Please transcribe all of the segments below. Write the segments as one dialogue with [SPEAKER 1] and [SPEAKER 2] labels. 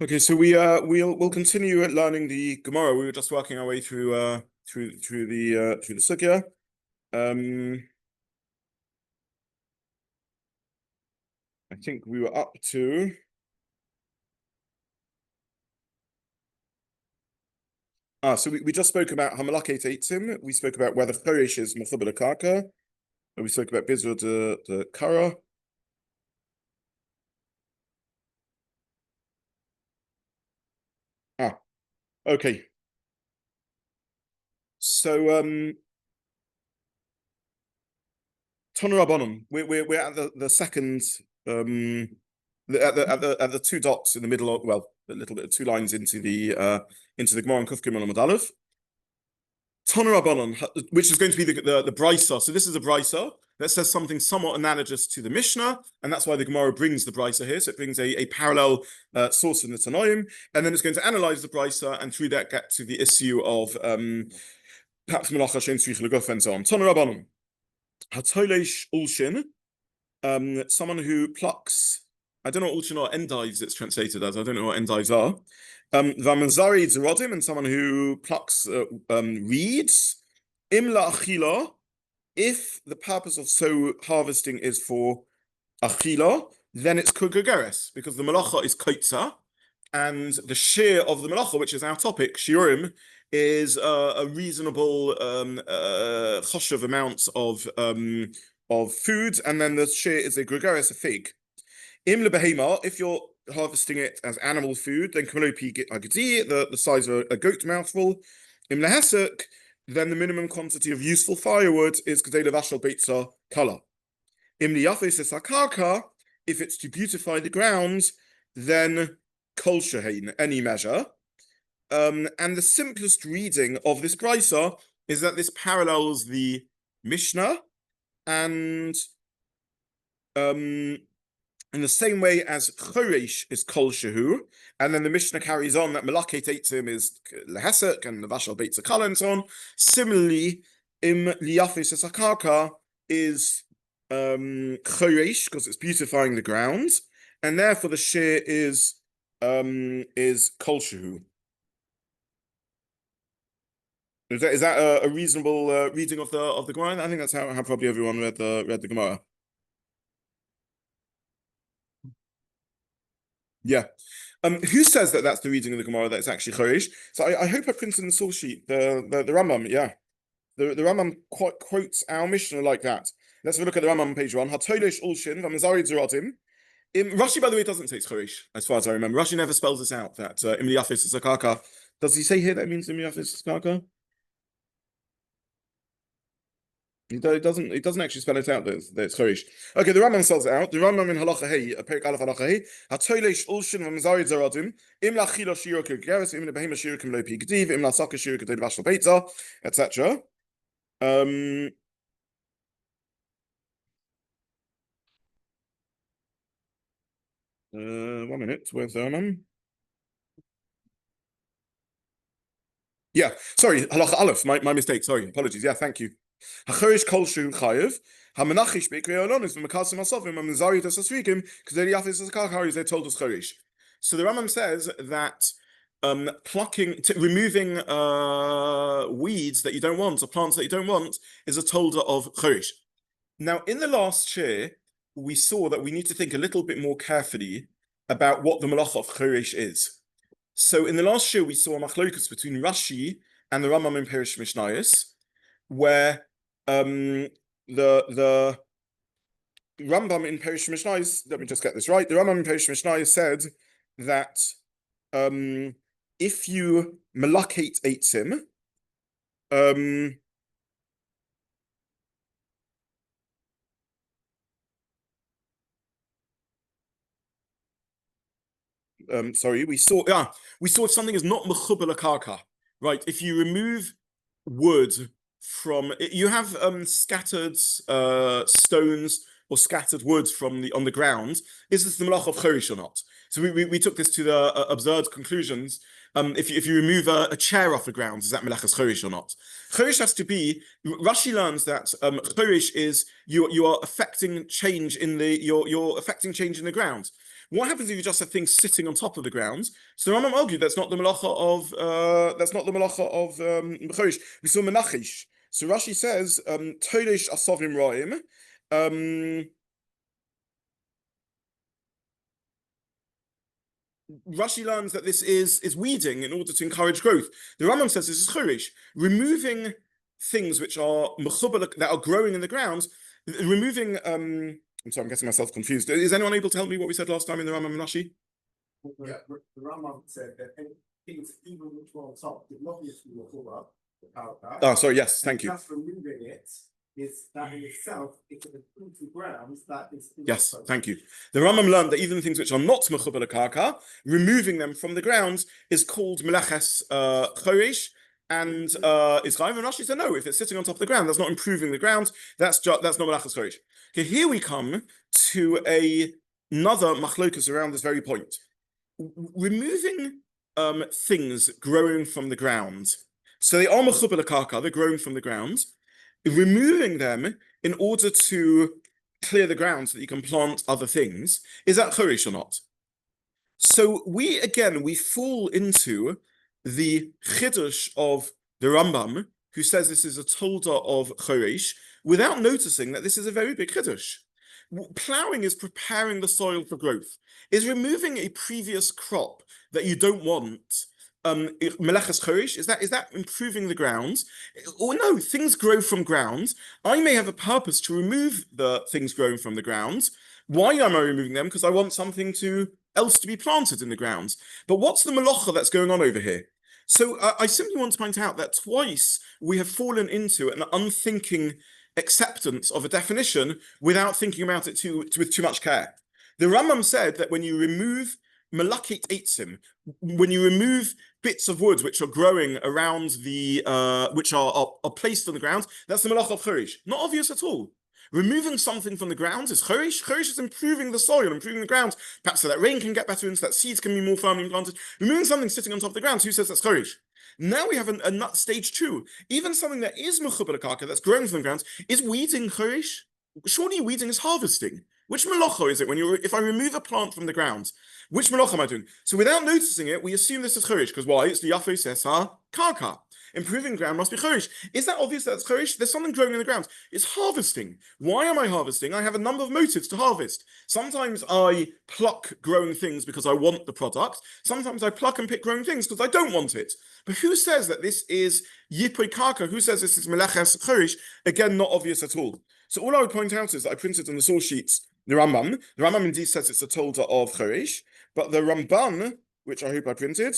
[SPEAKER 1] Okay, so we'll continue learning the Gemara. We were just working our way through the sugya. I think we were up to so we just spoke about melachot eitzim. We spoke about whether HaChoresh is mechuber karka, and we spoke about bizur the kara. Okay. So Tana Rabbanon, we're at the second at the two dots in the middle of, well, a little bit of two lines into the Gemara and Kuf Gimel Amud Aleph. Tana Rabbanon, which is going to be the brisa. So this is a brisa that says something somewhat analogous to the Mishnah, and that's why the Gemara brings the brisa here. So it brings a parallel source in the Tanoim, and then it's going to analyze the brisa, and through that get to the issue of perhaps melacha shein tzrich leguf and so on. Tana Rabbanon, HaChoresh ulshin, someone who plucks. I don't know what ulshin or endives it's translated as. I don't know what endives are. V'amazari zerodim, and someone who plucks reeds. Imla achila, if the purpose of so harvesting is for achila, then it's kugageres, because the melacha is koitza, and the shear of the melacha, which is our topic, shiurim, is a reasonable choshev amount of food, and then the shear is a gregaris, a fig. Im lebehema, if you're harvesting it as animal food, then kolopi agdi, the size of a goat mouthful. Im lehesek, then the minimum quantity of useful firewood is kedei levashal beitza kala. Im liyafes esakaka, if it's to beautify the ground, then kol shehein, any measure. And the simplest reading of this brisa is that this parallels the Mishnah, and in the same way as HaChoresh is kol shehu, and then the Mishnah carries on that melachot eitzim is lehesek and levashal beitza kala and so on. Similarly, im liyafes esakaka is HaChoresh because it's beautifying the ground, and therefore the shear is kol shehu. Is that a reasonable reading of the Gemara? I think that's how probably everyone read the Gemara. Yeah. Who says that that's the reading of the Gemara, that it's actually HaChoresh? So I hope I printed in the source sheet the Rambam. Yeah, the Rambam quotes our Mishnah like that. Let's have a look at the Rambam on page 1. HaChoresh ulshin v'mazari zerodim. Rashi, by the way, doesn't say it's HaChoresh, as far as I remember. Rashi never spells this out. That im liyafes esakaka. Does he say here that it means im liyafes esakaka? It doesn't actually spell it out that it's HaChoresh. Okay, the Rambam spells it out. The Rambam in Halacha Hey, Perek Aleph Halacha Hey, HaChoresh ulshin v'mazari zerodim, im lachila shiur kegeres, im lebehema shiur kem lo pigdiv, im lasaka shiur kedei levashal beitza, etc. 1 minute. Where's the Rambam? Yeah, sorry, Halacha Aleph, my mistake. Sorry, apologies. Yeah, thank you. HaChoresh kol shehu chayev. Hamenachish be'krei olonis v'mekasim asofim v'mezari tasasrikim k'zei liyafes esakaka they told us HaChoresh. So the Rambam says that removing weeds that you don't want or plants that you don't want is a tolda of HaChoresh. Now, in the last year, we saw that we need to think a little bit more carefully about what the melachot of HaChoresh is. So in the last year, we saw a machlokus between Rashi and the Rambam in Perish Mishnayos, where the Rambam in Perish Mishnayos, let me just get this right, the Rambam in Perish Mishnayos said that if you melachot eitzim, sorry, we saw if something is not mechuber karka, right? If you remove wood from, you have scattered stones or scattered wood on the ground, is this the melachah of choresh or not? So we took this to the absurd conclusions. If you remove a chair off the ground, is that melachas choresh or not? Choresh has to be. Rashi learns that choresh is you are affecting change you're affecting change in the ground. What happens if you just have things sitting on top of the ground? So the Rambam argued that's not the melacha of choresh. We saw menachish. So Rashi says todesh asovim roim. Rashi learns that this is weeding in order to encourage growth. The Rambam says this is choresh, removing things which are that are growing in the ground, removing. I'm sorry, I'm getting myself confused. Is anyone able to help me what we said last time in the Rambam and Rashi?
[SPEAKER 2] Yeah, the Rambam said that things, even which were on top, did not need to be chaburah.
[SPEAKER 1] Oh, sorry. Yes, thank you.
[SPEAKER 2] Just removing it is that in itself, it's an improved grounds that is.
[SPEAKER 1] Yes, thank you. The Rambam learned that even things which are not mechubar lekaka, removing them from the ground is called melachas choresh, and Israel and Rashi said no. If it's sitting on top of the ground, that's not improving the ground. That's not melachas choresh. Okay, here we come to another machlokas around this very point. Removing things growing from the ground. So they are mechubar lekaka, they're growing from the ground. Removing them in order to clear the ground so that you can plant other things, is that choresh or not? So we fall into the chiddush of the Rambam, who says this is a tolda of choresh, without noticing that this is a very big chiddush. Plowing is preparing the soil for growth. Is removing a previous crop that you don't want melachas choresh? Is that improving the ground? Or no, things grow from ground. I may have a purpose to remove the things growing from the ground. Why am I removing them? Because I want something else to be planted in the ground. But what's the melacha that's going on over here? So I simply want to point out that twice we have fallen into an unthinking acceptance of a definition without thinking about it with too much care. The Rambam said that when you remove melachot eitzim, when you remove bits of wood which are growing around which are placed on the ground, that's the melachah of choresh. Not obvious at all. Removing something from the ground is choresh. Choresh is improving the soil, improving the ground, perhaps so that rain can get better in, so that seeds can be more firmly planted. Removing something sitting on top of the ground, who says that's choresh? Now we have a nut stage 2. Even something that is mechubar lekaka, that's growing from the ground, is weeding choresh? Surely weeding is harvesting. Which melacha is it if I remove a plant from the ground? Which melacha am I doing? So without noticing it, we assume this is choresh, because why? It's the yafo sesa karka. Improving ground must be choresh. Is that obvious that it's choresh? There's something growing in the ground. It's harvesting. Why am I harvesting? I have a number of motives to harvest. Sometimes I pluck growing things because I want the product. Sometimes I pluck and pick growing things because I don't want it. But who says that this is yipoi karka? Who says this is melachas choresh? Again, not obvious at all. So all I would point out is that I printed on the source sheets the Rambam. The Rambam indeed says it's a tolda of choresh, but the Ramban, which I hope I printed,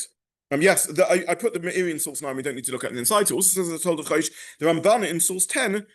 [SPEAKER 1] yes, I put the Meiri in source 9. We don't need to look at it inside. It also says it's a tolda of choresh. The Ramban in source 10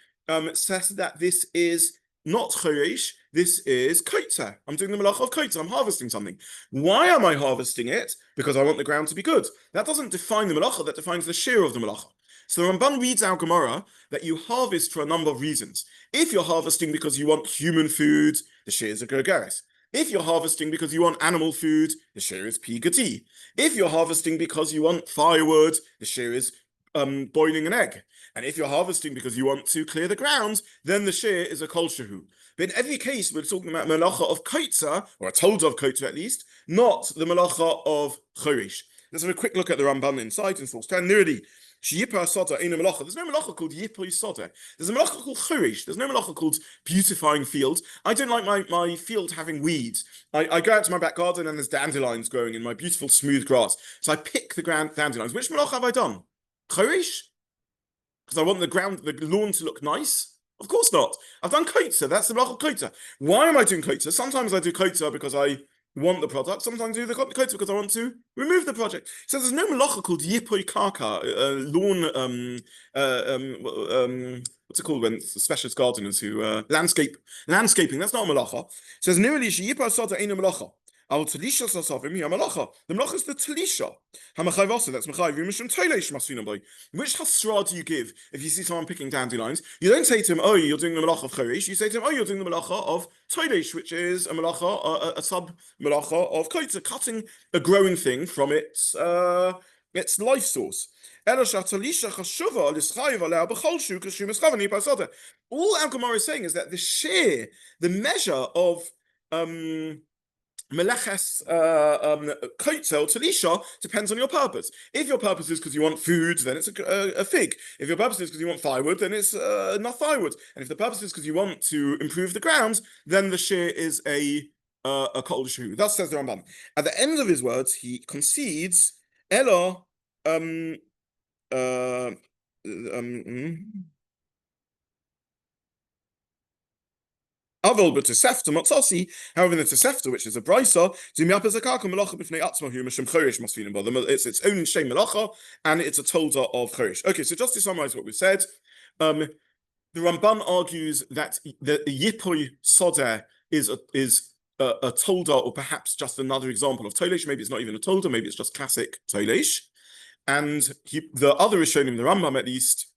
[SPEAKER 1] says that this is not choresh. This is kotza. I'm doing the melachah of kotza. I'm harvesting something. Why am I harvesting it? Because I want the ground to be good. That doesn't define the melacha. That defines the shiur of the melacha. So the Ramban reads our Gemara that you harvest for a number of reasons. If you're harvesting because you want human food, the shiur is a gergeres. If you're harvesting because you want animal food, the shiur is pi gati. If you're harvesting because you want firewood, the shiur is boiling an egg. And if you're harvesting because you want to clear the ground, then the shiur is a kol shehu. But in every case, we're talking about melacha of kotza, or a tolda of kotza at least, not the melacha of choresh. Let's have a quick look at the Ramban inside in source 10. Nearly. There's no melacha called yipoi soda. There's a melacha called choresh. There's no melacha called beautifying fields. I don't like my field having weeds. I go out to my back garden and there's dandelions growing in my beautiful smooth grass. So I pick the dandelions. Which melacha have I done? Choresh? Because I want the lawn to look nice? Of course not. I've done kotza. That's the melacha of kotza. Why am I doing kotza? Sometimes I do kotza because I want the product. Sometimes I do the kotza because I want to remove the project. So there's no melacha called yipoi karka, lawn, what's it called when specialist gardeners who landscaping. That's not a melacha. So there's nearly yipoi soda ain't a melacha. Al Talisha Sasavim, Yamalacha. The Malacha is the Talisha. Hamachayvasa, that's Machayv, Mishum Tolesh Masfinabay. Which Hasra do you give if you see someone picking dandelions? You don't say to him, oh, you're doing the Malacha of Choresh. You say to him, oh, you're doing the Malacha of Tolesh, which is a Malacha, a sub Malacha of Kotza, cutting a growing thing from its life source. All our Gemara is saying is that the shear, the measure of Meleches Kotzel Talisha depends on your purpose. If your purpose is because you want food, then it's a fig. If your purpose is because you want firewood, then it's enough firewood. And if the purpose is because you want to improve the grounds, then the shear is a kol shu. Thus says the Rambam. At the end of his words, he concedes Ella However, in the Tosefta, which is a brisa, it's its own shem melacha, and it's a tolda of choresh. Okay, so just to summarize what we've said, the Ramban argues that the yipoi sodeh is a tolda, or perhaps just another example of tolesh. Maybe it's not even a tolda, maybe it's just classic tolesh. And the other Rishonim, the Rambam at least,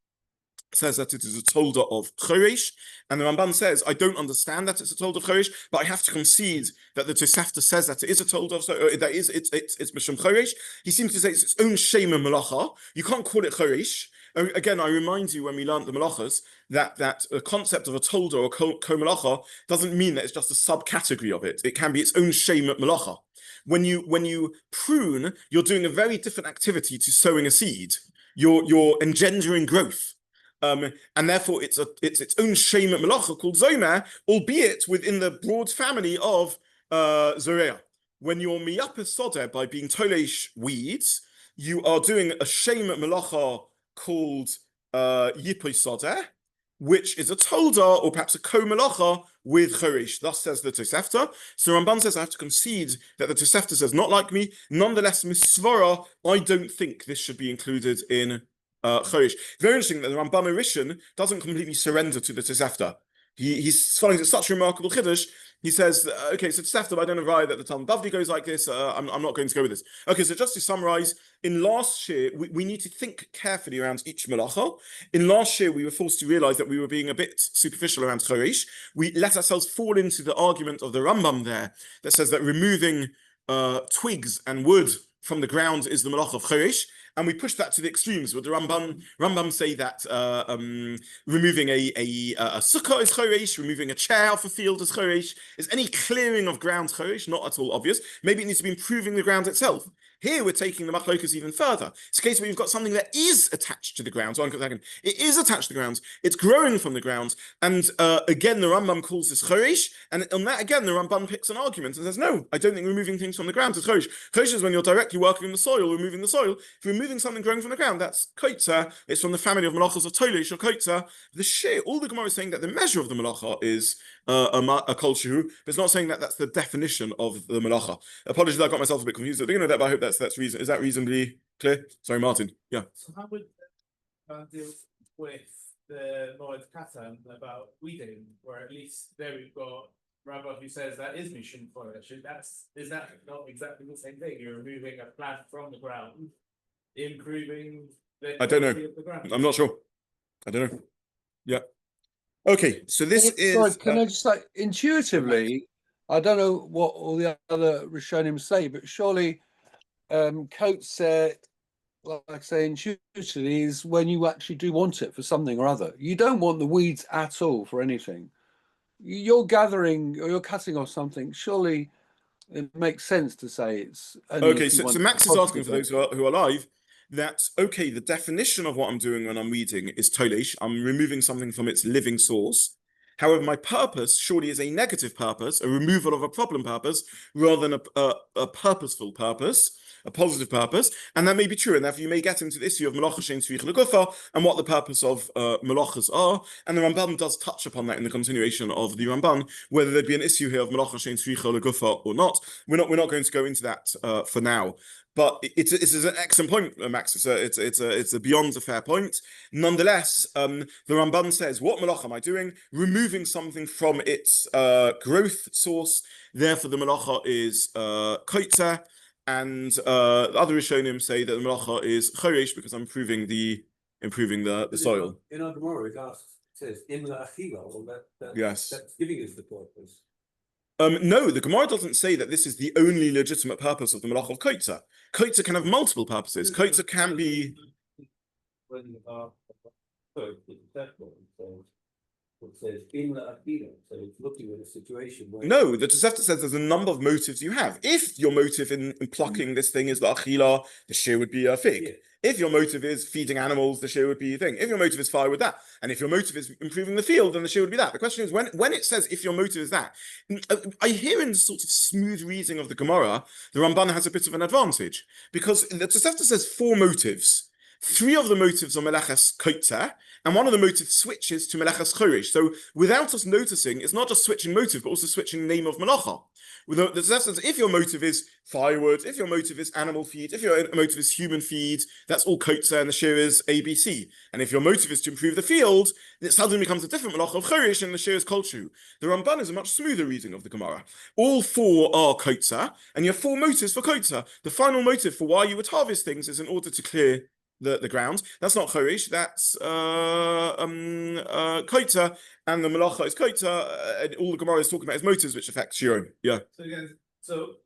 [SPEAKER 1] says that it is a tolda of choresh, and the Ramban says, I don't understand that it's a tolda of choresh, but I have to concede that the Tosefta says that it is a tolda of that is it's mishum choresh. He seems to say it's its own shema melacha. You can't call it choresh. Again, I remind you when we learned the melachas that the concept of a tolda or ko-melacha doesn't mean that it's just a subcategory of it. It can be its own shema melacha. When you prune, you're doing a very different activity to sowing a seed. You're engendering growth. And therefore it's its own shema melacha called zomer, albeit within the broad family of zoreah. When you're miyapes sodeh by being tolesh weeds, you are doing a shema melacha called yipoi sodeh, which is a tolda or perhaps a ko-melacha with choresh. Thus says the Tosefta. So Ramban says I have to concede that the Tosefta says not like me. Nonetheless, misvara, I don't think this should be included in choresh. Very interesting that the Ramban Rishon doesn't completely surrender to the Tosefta. He finds it such a remarkable chiddush. He says, okay, so Tosefta, I don't know why that the Talmud Bavli goes like this. I'm not going to go with this. Okay, so just to summarize, in last year, we need to think carefully around each melacha. In last year, we were forced to realize that we were being a bit superficial around choresh. We let ourselves fall into the argument of the Rambam there that says that removing twigs and wood from the ground is the melacha of choresh. And we push that to the extremes. Would the Rambam say that removing a sukkah is choresh, removing a chair off a field is choresh? Is any clearing of ground choresh? Not at all obvious. Maybe it needs to be improving the ground itself. Here we're taking the machlokas even further. It's a case where you've got something that is attached to the ground. So it is attached to the ground. It's growing from the ground. And again, the Rambam calls this choresh. And on that, again, the Rambam picks an argument and says, no, I don't think removing things from the ground is choresh. Choresh is when you're directly working in the soil, removing the soil. If you're removing something growing from the ground, that's kotza. It's from the family of melachos of tolesh or kotza. The shear, all the Gemara is saying that the measure of the melacha is a kol shehu, but it's not saying that that's the definition of the melacha. Apologies, I got myself a bit confused at the beginning of that, but I hope that's reason. Is that reasonably clear? Sorry, Martin. Yeah.
[SPEAKER 3] So how would deal with the Moed Katan about weeding, where at least there we've got Rabbi who says that is mission for it. Is that not exactly the same thing? You're removing a plant from the ground, improving the
[SPEAKER 1] I don't know.
[SPEAKER 3] of the ground.
[SPEAKER 1] I'm not sure. I don't know. Yeah. Okay, so this is.
[SPEAKER 4] Sorry, can I just say, intuitively, I don't know what all the other Rishonim say, but surely kotzer, like I say, intuitively is when you actually do want it for something or other. You don't want the weeds at all for anything. You're gathering or you're cutting off something. Surely it makes sense to say it's only
[SPEAKER 1] Okay, so Max is asking for those who are live that, okay, the definition of what I'm doing when I'm weeding is tolesh. I'm removing something from its living source. However, my purpose surely is a negative purpose, a removal of a problem purpose, rather than a purposeful purpose, a positive purpose. And that may be true. And therefore, you may get into the issue of melachot shein tzrich legufa and what the purpose of melachos are. And the Ramban does touch upon that in the continuation of the Ramban, whether there'd be an issue here of melachot shein tzrich legufa or not. We're not going to go into that for now. But it's an excellent point, Max. It's a beyond a fair point. Nonetheless, the Ramban says, "What malacha am I doing? Removing something from its growth source. Therefore, the malacha is koitza." And other Rishonim say that the malacha is choresh because I'm improving the soil.
[SPEAKER 5] In our Gemara, it says imla achila, or
[SPEAKER 1] Yes.
[SPEAKER 5] that's giving us the purpose.
[SPEAKER 1] No, the Gemara doesn't say that this is the only legitimate purpose of the malacha of koitza. Koitza can have multiple purposes. Koitza can be.
[SPEAKER 5] When it says imla achila, so it's looking at a situation where
[SPEAKER 1] No, the Tosefta says there's a number of motives you have. If your motive in plucking this thing is the achila, the shear would be a fig.
[SPEAKER 5] Yeah.
[SPEAKER 1] If your motive is feeding animals, the shear would be a thing. If your motive is firewood, that. And if your motive is improving the field, then the shear would be that. The question is, when it says if your motive is that, I hear in sort of smooth reading of the Gemara, the Ramban has a bit of an advantage. Because the Tosefta says 4 motives. 3 of the motives are melachas koitza, and one of the motives switches to melachas choresh. So without us noticing, it's not just switching motive, but also switching name of malacha. The Tosefta says if your motive is firewood, if your motive is animal feed, if your motive is human feed, that's all koitza, and the shear is ABC. And if your motive is to improve the field, it suddenly becomes a different malacha of choresh, and the shear is kolshu. The Ramban is a much smoother reading of the Gemara. All 4 are koitza, and you have 4 motives for koitza. The final motive for why you would harvest things is in order to clear the ground. That's not choresh, that's koitza, and the malacha is koitza, and all the Gemara is talking about is motives which affect shiur. Yeah.
[SPEAKER 3] So again, so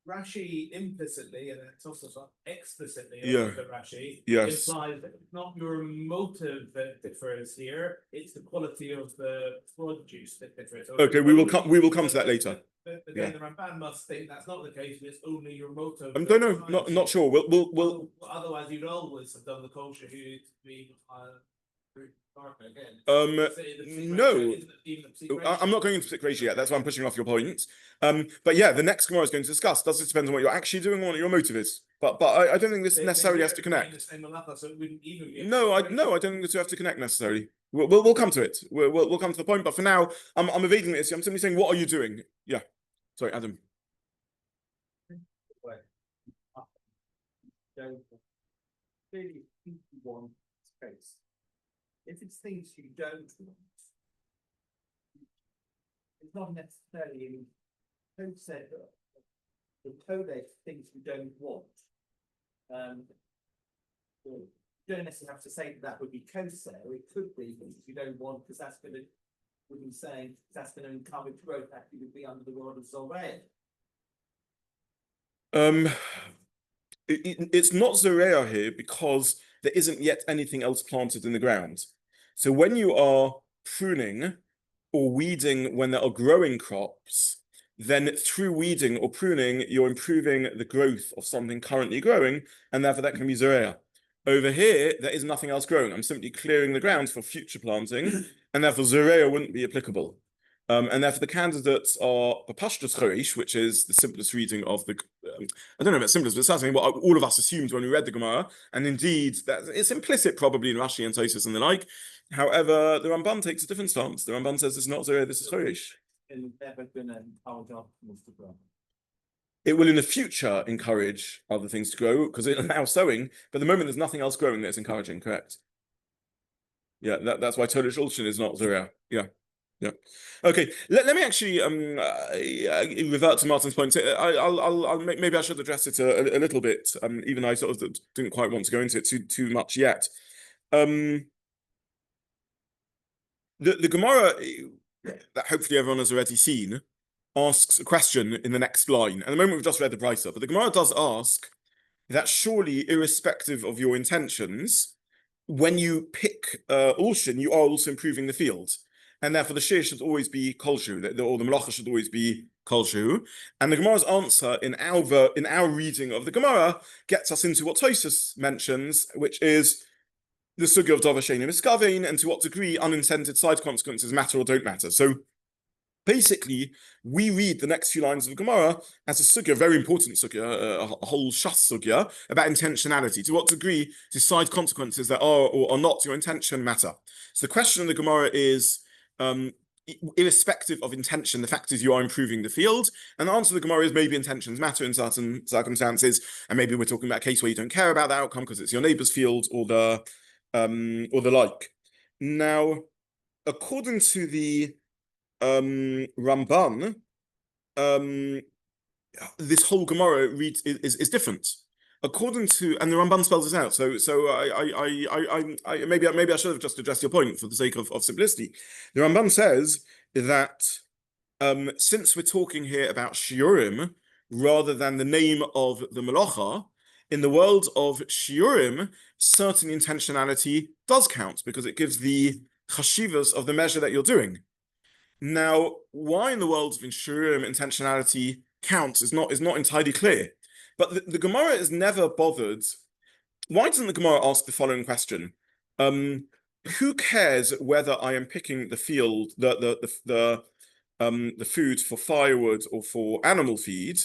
[SPEAKER 3] Rashi implicitly, and it's also not explicitly,
[SPEAKER 1] Yeah.
[SPEAKER 3] but Rashi
[SPEAKER 1] Yes.
[SPEAKER 3] implies that it's not your motive that differs here, it's the quality of the produce that differs. So
[SPEAKER 1] Okay, we will come to that later.
[SPEAKER 3] But
[SPEAKER 1] Yeah.
[SPEAKER 3] then the Ramban must think that's not the case, and it's only your motive.
[SPEAKER 1] I don't know, not sure. We'll
[SPEAKER 3] Otherwise, you'd always have done the kosher who to be again.
[SPEAKER 1] no. I'm not going into particular ratio yet. That's why I'm pushing off your point. But yeah, the next Gemara is going to discuss. Does it depend on what you're actually doing or what your motive is? But I don't think this necessarily has to connect. No, I don't think the two have to connect necessarily. We'll come to it. We'll come to the point. But for now, I'm evading this. I'm simply saying, what are you doing? Yeah. Sorry, Adam.
[SPEAKER 2] Clearly, you want space. If it's things you don't want, it's not necessarily in code said the code things you don't want. You don't necessarily have to say that would be kosher. It could be things you don't want because that's going to, what you're saying, that's going to encourage growth. Actually, would be under the word of Zoreah.
[SPEAKER 1] It's not Zoreah here because there isn't yet anything else planted in the ground. So when you are pruning or weeding when there are growing crops, then through weeding or pruning, you're improving the growth of something currently growing, and therefore that can be Zoreah. Over here, there is nothing else growing. I'm simply clearing the ground for future planting, and therefore Zoreah wouldn't be applicable. And therefore the candidates are Pashtus Choresh, which is the simplest reading of the, I don't know if it's simplest, but it's certainly what all of us assumed when we read the Gemara. And indeed, that it's implicit probably in Rashi and Tosfos and the like. However, the Ramban takes a different stance. The Ramban says it's not Zoreah, this is Choresh. It will in the future encourage other things to grow because it's now sowing, but at the moment there's nothing else growing that's encouraging, correct? Yeah, that's why Tolish Ulshin is not Zoreah. Yeah. Yeah. Okay. Let me actually revert to Martin's point. I'll maybe I should address it a little bit, even though I sort of didn't quite want to go into it too much yet. The Gemara that hopefully everyone has already seen asks a question in the next line. At the moment we've just read the Brisa, but the Gemara does ask that surely, irrespective of your intentions, when you pick Ulshin, you are also improving the field. And therefore the shear should always be kolshu, or the melacha should always be kolshu. And the Gemara's answer in our reading of the Gemara gets us into what Tosfos mentions, which is the sugya of Dover Shein Miskavein, and to what degree unintended side consequences matter or don't matter. So basically, we read the next few lines of the Gemara as a sugya, very important sugya, a whole shas sugya, about intentionality. To what degree do side consequences that are or are not your intention matter? So the question of the Gemara is, irrespective of intention, the fact is you are improving the field. And the answer to the Gemara is maybe intentions matter in certain circumstances, and maybe we're talking about a case where you don't care about the outcome because it's your neighbor's field or the like. Now, according to the Ramban, this whole Gemara reads is different. According to, and the Ramban spells this out. So I maybe I should have just addressed your point for the sake of simplicity. The Ramban says that since we're talking here about shiurim rather than the name of the melacha, in the world of shiurim, certain intentionality does count because it gives the chashivas of the measure that you're doing. Now, why in the world of shiurim intentionality counts is not entirely clear. But the Gemara is never bothered. Why doesn't the Gemara ask the following question? Who cares whether I am picking the field, the food for firewood or for animal feed?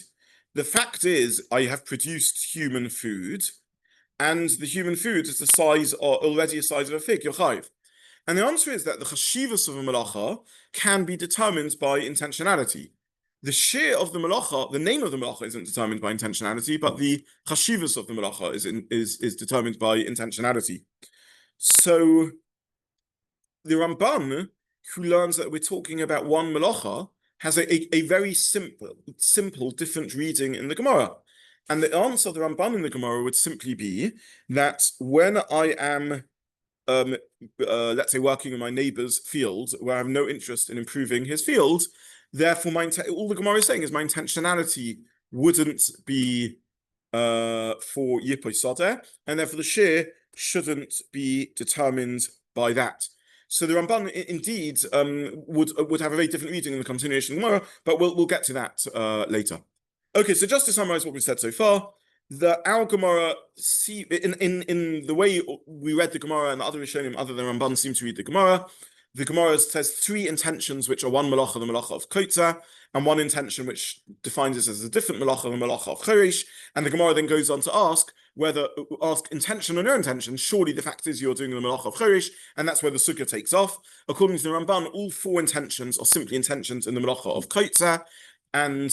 [SPEAKER 1] The fact is, I have produced human food, and the human food is the size already a size of a fig, yochayv. And the answer is that the chashivas of a melacha can be determined by intentionality. The share of the melacha, the name of the melacha isn't determined by intentionality, but the chashivas of the melacha is determined by intentionality. So the Ramban, who learns that we're talking about one melacha, has a very simple, different reading in the Gemara. And the answer of the Ramban in the Gemara would simply be that when I am let's say working in my neighbor's field where I have no interest in improving his field, therefore all the Gemara is saying is my intentionality wouldn't be for Yipoy Sadeh, and therefore the share shouldn't be determined by that. So the Ramban indeed would have a very different reading in the continuation of the Gemara, but we'll get to that later. Okay, so just to summarize what we've said so far, our Gemara, in the way we read the Gemara and the other Rishonim other than Ramban seem to read the Gemara says three intentions which are one melacha, the melacha of chaburah, and one intention which defines this as a different melacha, the melacha of HaChoresh. And the Gemara then goes on to ask intention or no intention. Surely the fact is you're doing the melacha of HaChoresh, and that's where the sukkah takes off. According to the Ramban, all four intentions are simply intentions in the melacha of chaburah, and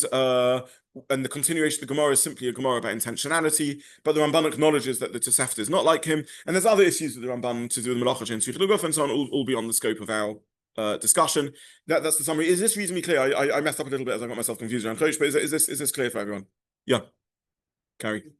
[SPEAKER 1] the continuation of the Gemara is simply a Gemara about intentionality, but the Ramban acknowledges that the Tosafta is not like him, and there's other issues with the Ramban to do with the melachot and Tzricha and so on, all beyond the scope of our discussion. That's the summary. Is this reasonably clear? I messed up a little bit as I got myself confused around HaChoresh, but is this clear for everyone? Yeah, Carrie.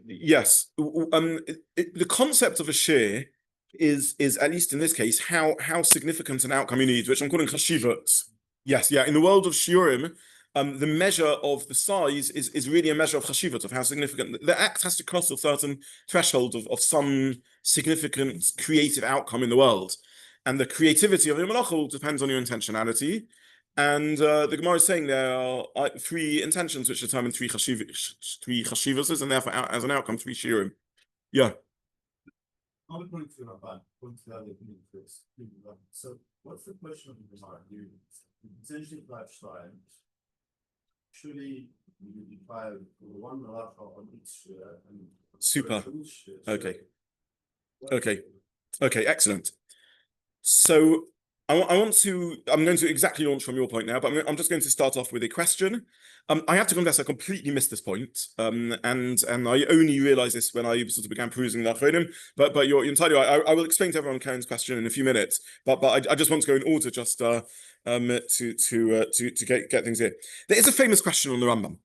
[SPEAKER 1] Yes, the concept of a share is at least in this case how significant an outcome you need, which I'm calling chashivot. Yes, yeah. In the world of shiurim, the measure of the size is really a measure of chashivot, of how significant the act has to cross a certain threshold of some significant creative outcome in the world, and the creativity of your melacha depends on your intentionality. And the Gemara is saying there are three intentions which determine three chashivas, and therefore, as an outcome, three shiurim. Yeah.
[SPEAKER 6] I'm going to Rabban, going to the other first. So, what's the question of the Gemara? You essentially lifestyle. Surely, you define one melacha on each.
[SPEAKER 1] Super. Okay. Excellent. So. I'm going to exactly launch from your point now, but I'm just going to start off with a question. I have to confess I completely missed this point, and I only realized this when I sort of began perusing the Achronim, but you're entirely right. I will explain to everyone Karen's question in a few minutes, but I just want to go in order just to get things here. There is a famous question on the Rambam.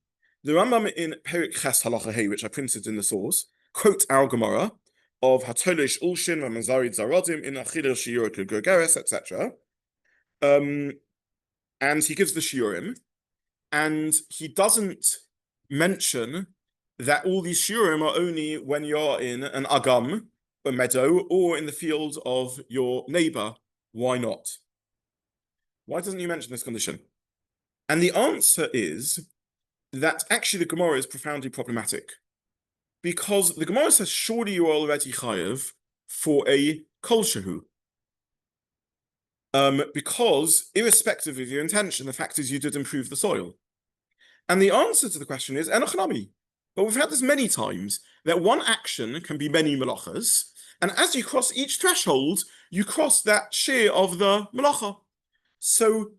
[SPEAKER 1] The Rambam in Perik Ches Halacha Hey, which I printed in the source, quotes our Gemara of HaTolesh Ulshin V'Mazarid Zarodim in Achidel Shiur K'Gergeres, etc. And he gives the shiurim, and he doesn't mention that all these shiurim are only when you're in an agam, a meadow, or in the field of your neighbor. Why not? Why doesn't he mention this condition? And the answer is that actually the Gemara is profoundly problematic. Because the Gemara says, surely you are already chayev for a kol shehu. Because irrespective of your intention, the fact is you did improve the soil. And the answer to the question is enochnami. But we've had this many times, that one action can be many melachas, and as you cross each threshold, you cross that share of the melacha. So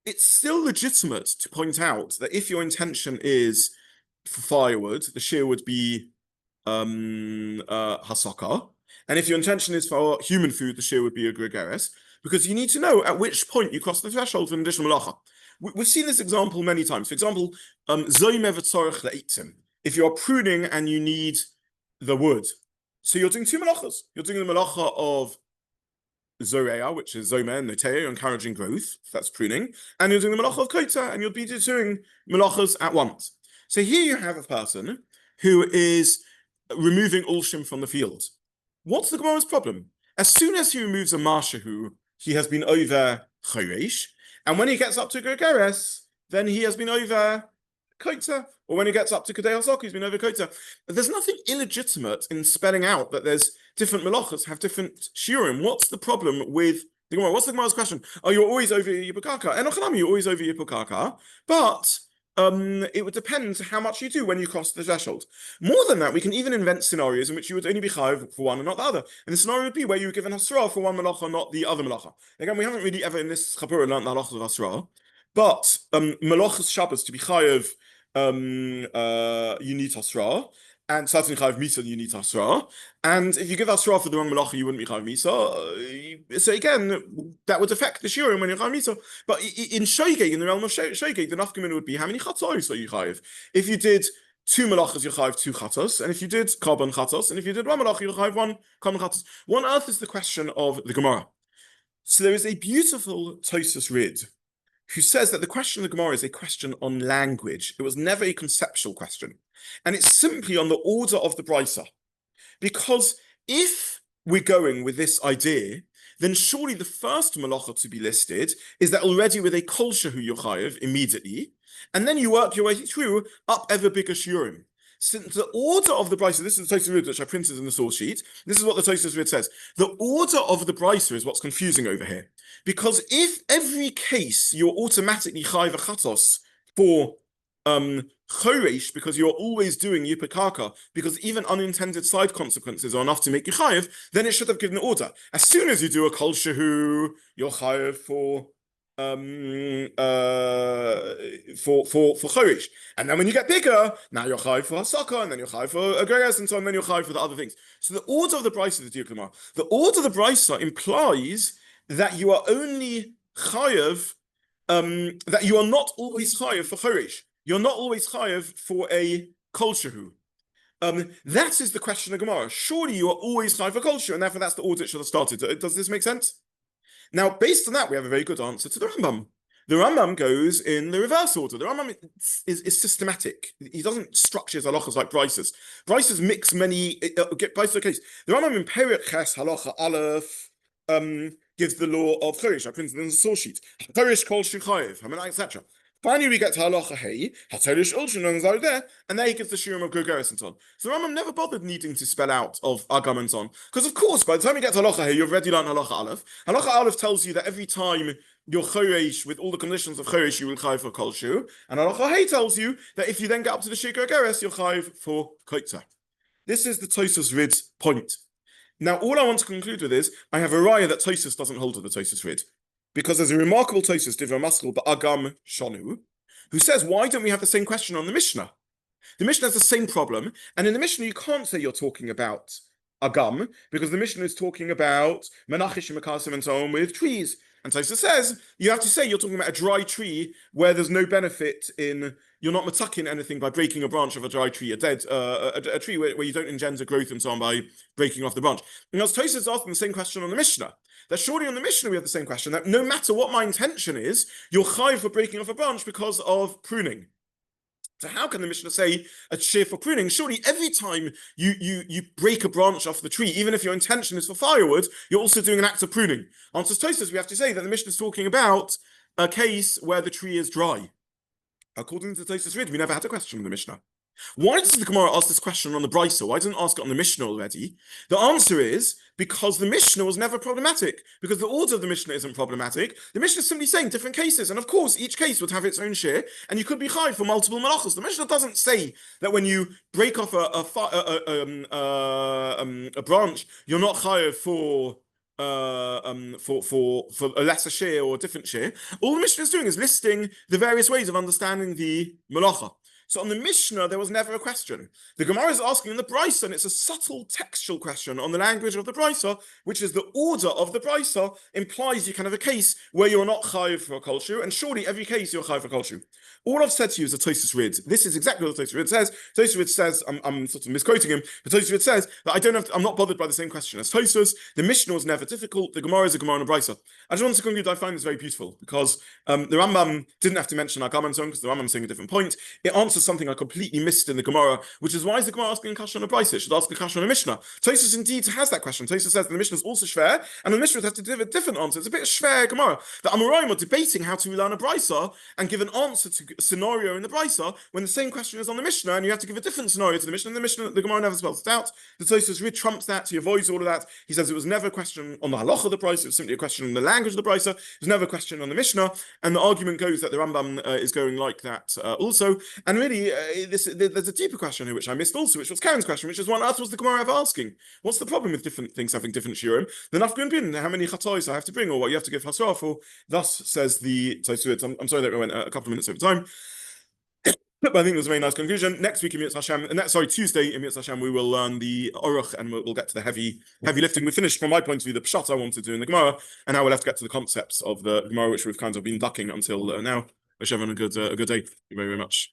[SPEAKER 1] it's still legitimate to point out that if your intention is for firewood, the share would be hasaka, and if your intention is for human food, the share would be a gregaris, because you need to know at which point you cross the threshold for an additional melacha. We've seen this example many times. For example, if you're pruning and you need the wood, so you're doing two melachas. You're doing the melacha of zoreya, which is zoma and notea, you're encouraging growth, that's pruning, and you're doing the melacha of kota, and you'll be doing melachas at once. So here you have a person who is removing ulshim from the field. What's the Gemara's problem? As soon as he removes a marshahu, he has been over HaChoresh, and when he gets up to gregaris, then he has been over kota, or when he gets up to kadei hasaka, he's been over kota. There's nothing illegitimate in spelling out that there's different melachos have different shiurim. What's the problem with the Gemara? What's the Gemara's question? Oh, you're always over yipukaka. Enochanami, you're always over yipukaka, but it would depend how much you do when you cross the threshold. More than that, we can even invent scenarios in which you would only be chayiv for one and not the other. And the scenario would be where you were given hasra for one melacha, not the other melacha. Again, we haven't really ever in this chaburah learned the halacha of hasra, but melachos Shabbos to be chayiv, you need hasra, and certainly chayiv misa you need hasra. And if you give hasra for the wrong melacha, you wouldn't be chayiv misa. So again, that would affect the shiurim when you're chayiv misa. But in shoygeg, in the realm of shoygeg, the nafkamin would be how many chatzos are you chayiv? If you did two melachas, you chayiv two chatos, and if you did carbon chatos, and if you did one melacha, you chayiv one carbon chatos. What on earth is the question of the Gemara? So there is a beautiful Tosfos Rid who says that the question of the Gemara is a question on language. It was never a conceptual question. And it's simply on the order of the brisa. Because if we're going with this idea, then surely the first melacha to be listed is that already with a kol shehu yochayev immediately, and then you work your way through up ever bigger shiurim. Since the order of the brisa, this is the Tosfos Rid which I printed in the source sheet, this is what the Tosfos Rid says. The order of the brisa is what's confusing over here. Because if every case you're automatically chayiv chatos for choresh, because you're always doing yipakaka, because even unintended side consequences are enough to make you chayiv, then it should have given an order. As soon as you do a kol shehu, you're chayiv for choresh, and then when you get bigger, now you're chayiv for hasaka, and then you're chayiv for agregas, and so on, and then you're chayiv for the other things. So the order of the brisa of the Gemara, the order of the brisa implies that you are only chayiv, that you are not always chayiv for choresh. You're not always chayiv for a kol shehu. That is the question of Gemara. Surely you are always chayiv for kol shehu, and therefore that's the order it should have started. Does this make sense? Now, based on that, we have a very good answer to the Rambam. The Rambam goes in the reverse order. The Rambam is systematic. He doesn't structure his halachas like Bryces. Bryces mix many, get Bryces the case. The Rambam in Perek Ches Halacha Aleph gives the law of choresh. I printed it in the source sheet. Choresh kol shechayev, etc. Finally, we get to halacha hey, HaChoresh ulshin and there, and there he gives the shiurim of gregaris and so on. So the Rambam never bothered needing to spell out of agam and so on, because of course, by the time you get to halacha hey, you've already learned halacha aleph. Halacha aleph tells you that every time you're choresh with all the conditions of choresh, you will chayiv for kol shehu, and halacha hey tells you that if you then get up to the shiur gregaris, you're chayiv for kota. This is the Tosfos Rid's point. Now, all I want to conclude with is, I have a raya that Tosfos doesn't hold to the Tosfos Rid. Because there's a remarkable Tosfos, Divrei Maskil Ba'agam Shonu, who says, why don't we have the same question on the Mishnah? The Mishnah has the same problem, and in the Mishnah you can't say you're talking about Agam, because the Mishnah is talking about Menachish and Mekasim and so on with trees. And Tosfos says, you have to say you're talking about a dry tree where there's no benefit in, you're not matakin anything by breaking a branch of a dry tree, a tree where you don't engender growth and so on by breaking off the branch. And as Tosfos is asking the same question on the Mishnah, that surely on the Mishnah we have the same question, that no matter what my intention is, you're chayiv for breaking off a branch because of pruning. So how can the Mishnah say a shear for pruning? Surely every time you break a branch off the tree, even if your intention is for firewood, you're also doing an act of pruning. Answers Tosfos, we have to say that the Mishnah is talking about a case where the tree is dry. According to Tosfos Rid, we never had a question in the Mishnah. Why does the Gemara ask this question on the Brisa? Why didn't it ask it on the Mishnah already? The answer is because the Mishnah was never problematic, because the order of the Mishnah isn't problematic. The Mishnah is simply saying different cases, and of course, each case would have its own share, and you could be chayiv for multiple melachos. The Mishnah doesn't say that when you break off a branch, you're not chayiv for a lesser share or a different share. All the Mishnah is doing is listing the various ways of understanding the melacha. So on the Mishnah, there was never a question. The Gemara is asking in the Brisa, and it's a subtle textual question on the language of the Brisa, which is the order of the Brisa implies you can have a case where you're not chayiv for a kol shu, and surely every case you're chayiv for kol shu. All I've said to you is a Tosfos Rid. This is exactly what the Tosfos Rid says. Tosfos Rid says, I'm sort of misquoting him, but Tosfos Rid says that I'm not bothered by the same question as Tosfos. The Mishnah was never difficult. The Gemara is a Gemara and a Brisa. I just want to conclude, I find this very beautiful because the Rambam didn't have to mention Agam and so on because the Rambam is saying a different point. It answers something I completely missed in the Gemara, which is why is the Gemara asking a kasha on a Brisa? It should ask a kasha on a Mishnah. Tosfos indeed has that question. Tosfos says that the Mishnah is also shver, and the Mishnah has to give a different answer. It's a bit of shver Gemara. The Amoraim are debating how to learn a Brisa and give an answer to a scenario in the Brisa when the same question is on the Mishnah, and you have to give a different scenario to the Mishnah. And the Mishnah, the Gemara never spells it out. The Tosfos Rid trumps that. He avoids all of that. He says it was never a question on the halacha of the Brisa. It was simply a question on the language of the Brisa. It was never a question on the Mishnah. And the argument goes that the Rambam is going like that also. And really, there's a deeper question here which I missed also, which was Karen's question, which is what on earth was the Gemara ever asking? What's the problem with different things having different shiurim? The nafgun bin, how many chatos I have to bring, or what you have to give hasra for? Thus says the Tosfos. I'm sorry that we went a couple of minutes over time. But I think it was a very nice conclusion. Next week in Mitzvah Hashem, Tuesday in Mitzvah Hashem, we will learn the Aruch and we'll get to the heavy lifting. We finished, from my point of view, the pshat I wanted to do in the Gemara, and now we'll have to get to the concepts of the Gemara, which we've kind of been ducking until now. Wish everyone a good day. Thank you very, very much.